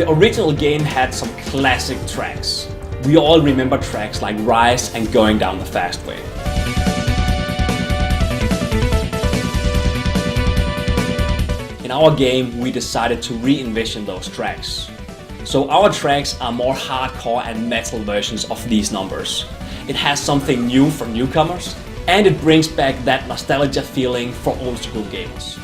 The original game had some classic tracks. We all remember tracks like Rise and Going Down the Fast Way. In our game, we decided to re-envision those tracks. So our tracks are more hardcore and metal versions of these numbers. It has something new for newcomers, and it brings back that nostalgia feeling for old school gamers.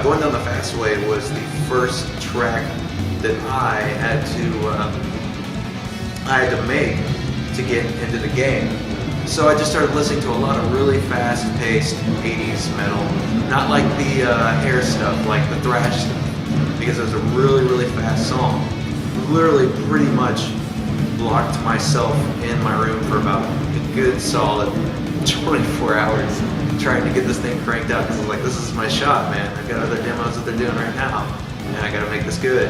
Going Down the Fast Way was the first track that I had to make to get into the game. So I just started listening to a lot of really fast-paced 80s metal, not like the hair stuff, like the thrash stuff, because it was a really, really fast song. Literally pretty much locked myself in my room for about a good solid 24 hours trying to get this thing cranked out, because I was like, this is my shot, man. I've got other demos that they're doing right now, and I gotta make this good.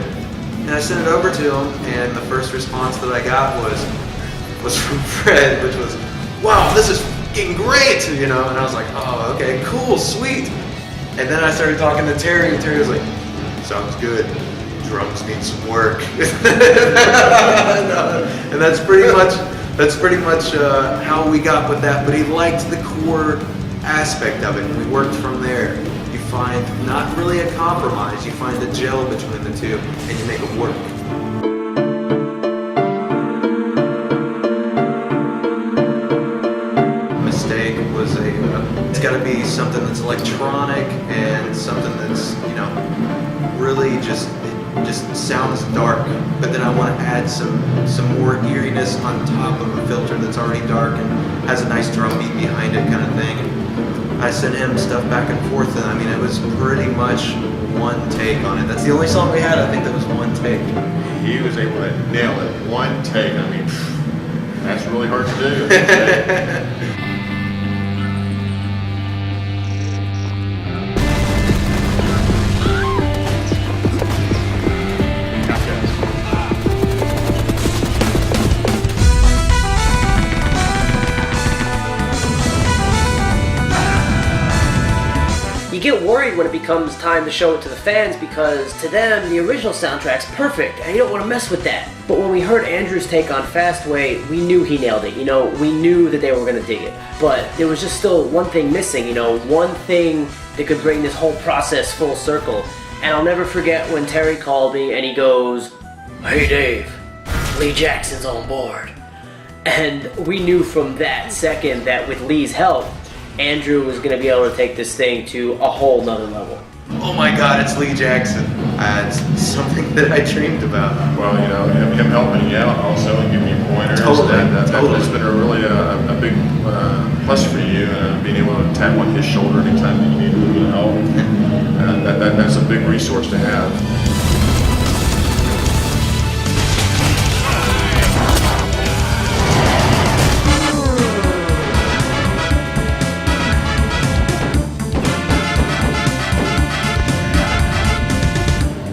And I sent it over to them, and the first response that I got was from Fred, which was, wow, this is fucking great, you know? And I was like, oh, okay, cool, sweet. And then I started talking to Terry, and Terry was like, sounds good. Drums need some work. And that's pretty much how we got with that. But he liked the core aspect of it, and we worked from there. You find not really a compromise, you find a gel between the two, and you make it work. Mistake was it's got to be something that's electronic and something that's, you know, really just sounds dark, but then I want to add some more eeriness on top of a filter that's already dark and has a nice drum beat behind it, kind of thing. And I sent him stuff back and forth, and I mean, it was pretty much one take on it. That's the only song we had, I think, that was one take. He was able to nail it, one take. I mean, that's really hard to do. You get worried when it becomes time to show it to the fans, because to them, the original soundtrack's perfect, and you don't want to mess with that. But when we heard Andrew's take on Fastway, we knew he nailed it, you know, we knew that they were going to dig it. But there was just still one thing missing, you know, one thing that could bring this whole process full circle. And I'll never forget when Terry called me and he goes, "Hey Dave, Lee Jackson's on board." And we knew from that second that with Lee's help, Andrew was going to be able to take this thing to a whole nother level. Oh my God, it's Lee Jackson. It's something that I dreamed about. Well, you know, him helping you out also and giving you pointers. Totally. That's been a big plus for you, being able to tap on his shoulder anytime that you need a little help. That's a big resource to have.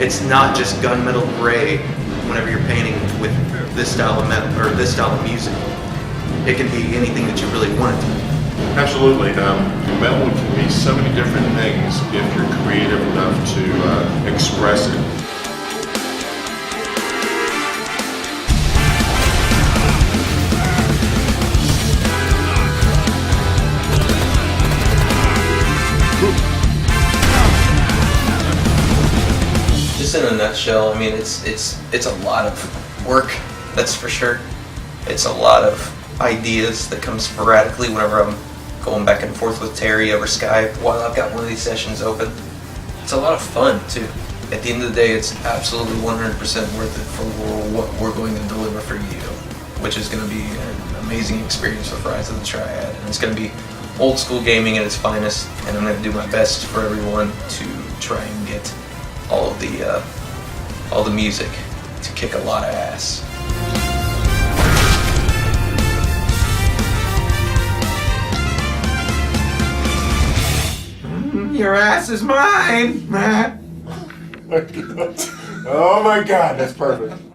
It's not just gunmetal gray whenever you're painting with this style of metal or this style of music. It can be anything that you really want it to be. Absolutely. Metal can be so many different things if you're creative enough to express it. In a nutshell, I mean, it's a lot of work, that's for sure. It's a lot of ideas that come sporadically whenever I'm going back and forth with Terry over Skype while I've got one of these sessions open. It's a lot of fun too. At the end of the day, it's absolutely 100% worth it for what we're going to deliver for you, which is going to be an amazing experience with Rise of the Triad. And it's going to be old school gaming at its finest, and I'm going to do my best for everyone to try and get all the music to kick a lot of ass. Your ass is mine! Oh my God, that's perfect.